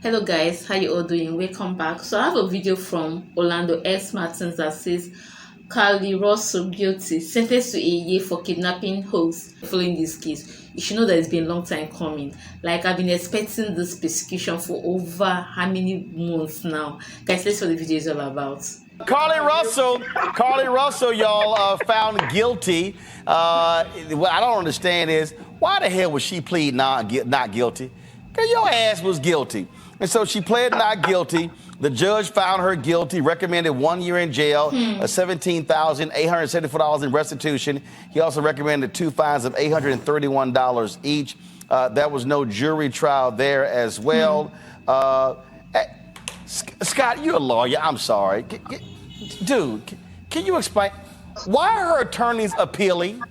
Hello guys, how you all doing? Welcome back. So I have a video from Orlando S. Martins that says Carlee Russell guilty, sentenced to a year for kidnapping hoax. Following this case, you should know that it's been a long time coming. Like I've been expecting this prosecution for over how many months now? Guys, let's see what the video is all about. Carlee Russell, y'all found guilty. What I don't understand is why the hell would she plead not guilty? Because your ass was guilty. And so she pled not guilty. The judge found her guilty, recommended 1 year in jail, $17,874 in restitution. He also recommended 2 fines of $831 each. There was no jury trial there as well. Scott, you're a lawyer. I'm sorry. Dude, can you explain why are her attorneys appealing?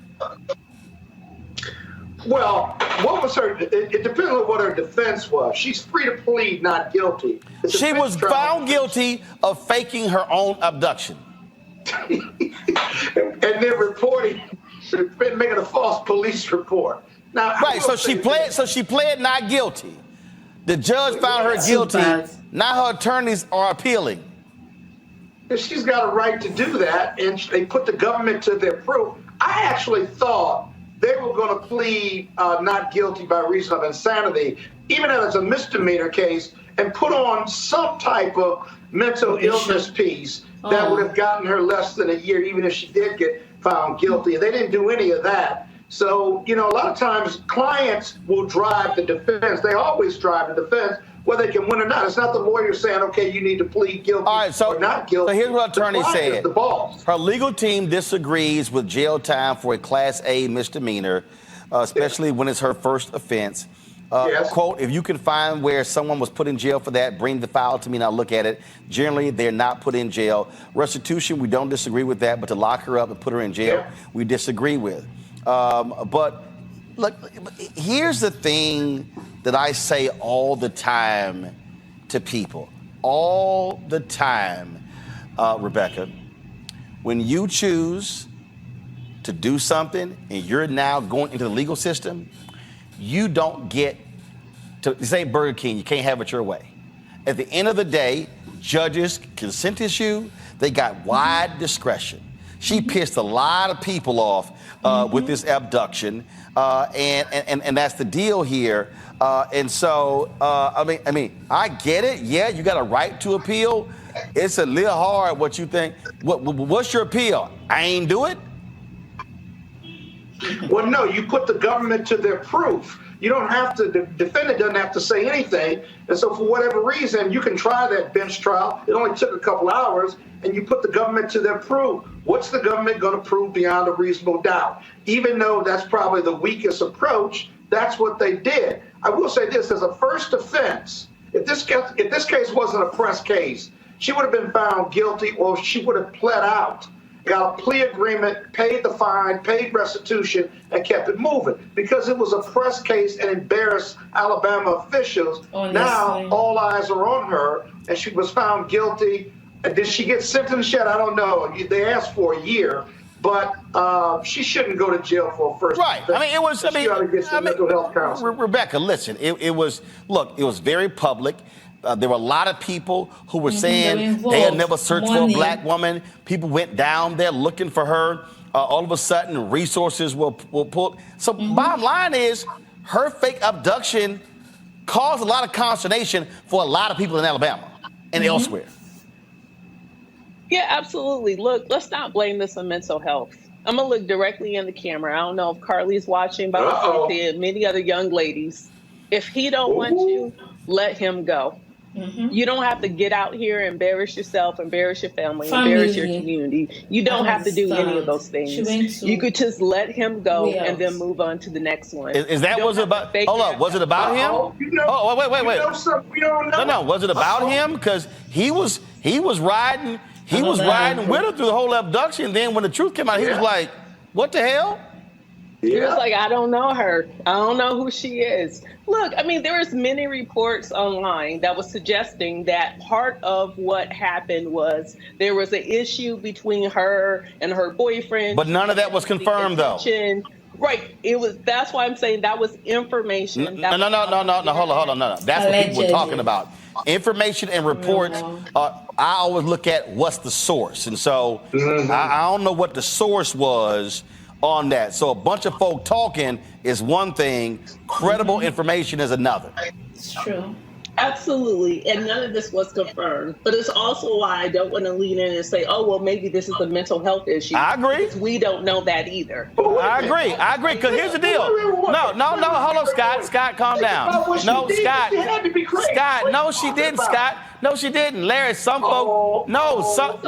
Well, what was her? It depends on what her defense was. She's free to plead not guilty. She was found guilty of faking her own abduction. and then reporting, making a false police report. Now, right. So she pled not guilty. The judge found her guilty. Now her attorneys are appealing. She's got a right to do that, and they put the government to their proof. I actually thought they were going to plead not guilty by reason of insanity, even if it's a misdemeanor case, and put on some type of mental illness piece that would have gotten her less than a year, even if she did get found guilty. They didn't do any of that. So, you know, a lot of times clients will drive the defense. They always drive the defense, whether they can win or not. It's not the lawyer saying, okay, you need to plead guilty or not guilty. So here's what attorney said. The boss. Her legal team disagrees with jail time for a Class A misdemeanor, especially when it's her first offense. Yes. Quote, if you can find where someone was put in jail for that, bring the file to me and I'll look at it. Generally, they're not put in jail. Restitution, we don't disagree with that, but to lock her up and put her in jail, we disagree with. But look, here's the thing that I say all the time to people, all the time, Rebecca, when you choose to do something and you're now going into the legal system, you don't get to say Burger King, you can't have it your way. At the end of the day, judges can sentence you. They got wide discretion. She pissed a lot of people off with this abduction, and that's the deal here. And so, I mean, I get it. Yeah, you got a right to appeal. It's a little hard. What you think? What's your appeal? I ain't do it. Well, no, you put the government to their proof. You don't have to, the defendant doesn't have to say anything. And so for whatever reason, you can try that bench trial. It only took a couple hours, and you put the government to their proof. What's the government going to prove beyond a reasonable doubt? Even though that's probably the weakest approach, that's what they did. I will say this, as a first offense, if this case wasn't a press case, she would have been found guilty, or she would have pled out, got a plea agreement, paid the fine, paid restitution, and kept it moving. Because it was a press case and embarrassed Alabama officials, now all eyes are on her, and she was found guilty. Did she get sentenced yet? I don't know. They asked for a year, but she shouldn't go to jail for a first right. offense. I mean, it was. She ought to get some mental health counseling. Rebecca, listen. It was. Look, it was very public. There were a lot of people who were saying they had never searched for a black woman. People went down there looking for her. All of a sudden, resources were pulled. So bottom line is, her fake abduction caused a lot of consternation for a lot of people in Alabama and elsewhere. Yeah, absolutely. Look, let's not blame this on mental health. I'm going to look directly in the camera. I don't know if Carlee's watching, but I see many other young ladies. If he don't want you, let him go. You don't have to get out here and embarrass yourself, embarrass your family, embarrass your community. You don't have to do any of those things. You could just let him go and then move on to the next one. Is that what it about? Hold up. Was it about him? Oh, wait. No. Was it about him? Because he was riding. He was riding with her through the whole abduction. Then when the truth came out, he was like, "What the hell?" He was like, I don't know her. I don't know who she is. Look, I mean, there was many reports online that was suggesting that part of what happened was there was an issue between her and her boyfriend. But none of that was confirmed, though. Right. It was. That's why I'm saying that was information. No. Hold on. No. That's what people were talking about. information and reports, I always look at what's the source. And so I don't know what the source was on that. So a bunch of folk talking is one thing, credible information is another. It's true. Absolutely. And none of this was confirmed. But it's also why I don't want to lean in and say, oh, well, maybe this is a mental health issue. I agree. Because we don't know that either. I agree. Because here's the deal. No, hold on, Scott. Scott, calm down. No, Scott. Scott, no, she didn't, Scott. No, she didn't. Larry, some folk. No, Scott,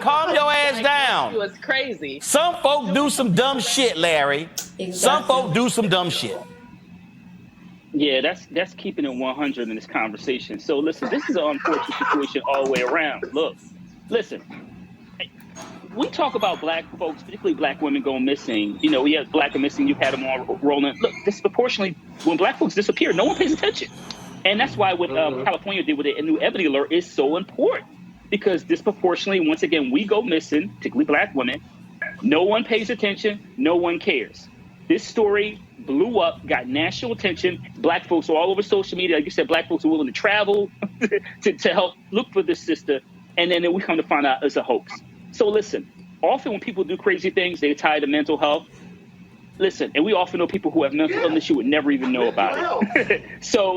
calm your ass down. It was crazy. Some folk do some dumb shit, Larry. Exactly. Some folk do some dumb shit. Yeah, that's keeping it 100 in this conversation. So listen, this is an unfortunate situation all the way around. Look, listen, we talk about black folks, particularly black women going missing. You know, we have black and missing. You've had them all rolling. Look, disproportionately, when black folks disappear, no one pays attention. And that's why what California did with a new Ebony Alert is so important. Because disproportionately, once again, we go missing, particularly black women. No one pays attention. No one cares. This story blew up, got national attention. Black folks are all over social media. Like you said, black folks are willing to travel to help look for this sister. And then we come to find out it's a hoax. So listen, often when people do crazy things, they tie to mental health. Listen, and we often know people who have mental illness you would never even know about it. So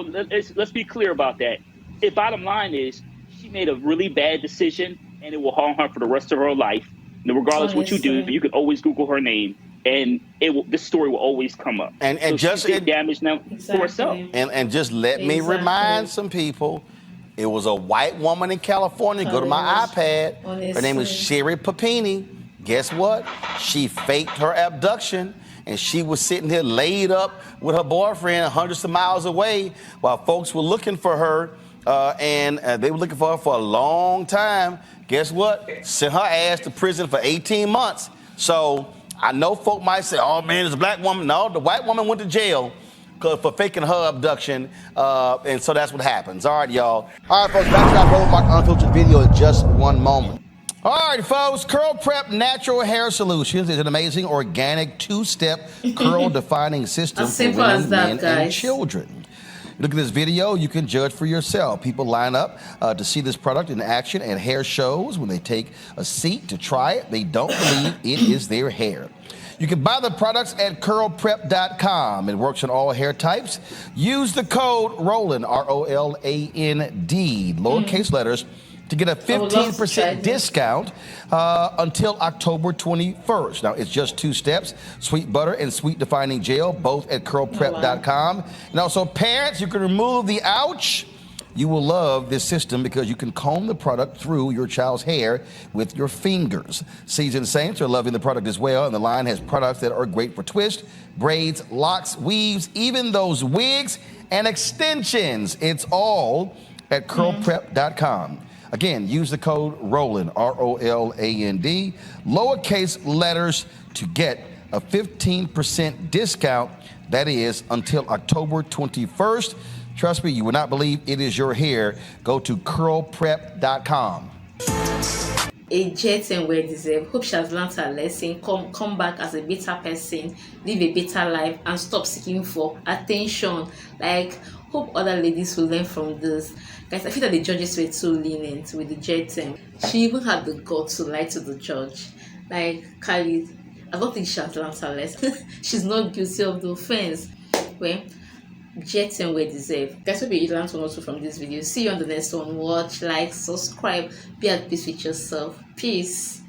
let's be clear about that. The bottom line is she made a really bad decision and it will harm her for the rest of her life. And regardless of what you do, you can always Google her name. And this story will always come up. And so just did damage now for herself. And just let me remind some people, it was a white woman in California. Go to my iPad. Her name is Sherry Papini. Guess what? She faked her abduction, and she was sitting here laid up with her boyfriend hundreds of miles away while folks were looking for her, and they were looking for her for a long time. Guess what? Sent her ass to prison for 18 months. So I know folk might say, oh, man, it's a black woman. No, the white woman went to jail for faking her abduction, and so that's what happens. All right, y'all. All right, folks, back to our Road Mark Unfiltered video in just one moment. All right, folks, Curl Prep Natural Hair Solutions is an amazing organic two-step curl-defining system for women, men, and children. Look at this video, you can judge for yourself. People line up to see this product in action at hair shows. When they take a seat to try it, they don't believe it is their hair. You can buy the products at curlprep.com. It works on all hair types. Use the code ROLAND, ROLAND, lowercase letters, to get a 15% discount until October 21st. Now, it's just 2 steps, sweet butter and sweet defining gel, both at curlprep.com. And also, parents, you can remove the ouch. You will love this system because you can comb the product through your child's hair with your fingers. Seasoned Saints are loving the product as well, and the line has products that are great for twists, braids, locks, weaves, even those wigs and extensions. It's all at curlprep.com. Again, use the code ROLAND, ROLAND, lowercase letters, to get a 15% discount. That is until October 21st. Trust me, you will not believe it is your hair. Go to curlprep.com. A jet and well deserved. Hope she has learned her lesson. Come back as a better person, live a better life, and stop seeking for attention. Like, hope other ladies will learn from this. Guys, I feel that the judges were too lenient with the jet. She even had the guts to lie to the judge. Like, Carlee, I don't think she has learned her lesson. She's not guilty of the offense. Well, jet and well deserved. Guys, hope you learned one or two from this video. See you on the next one. Watch, like, subscribe, be at peace with yourself. Peace.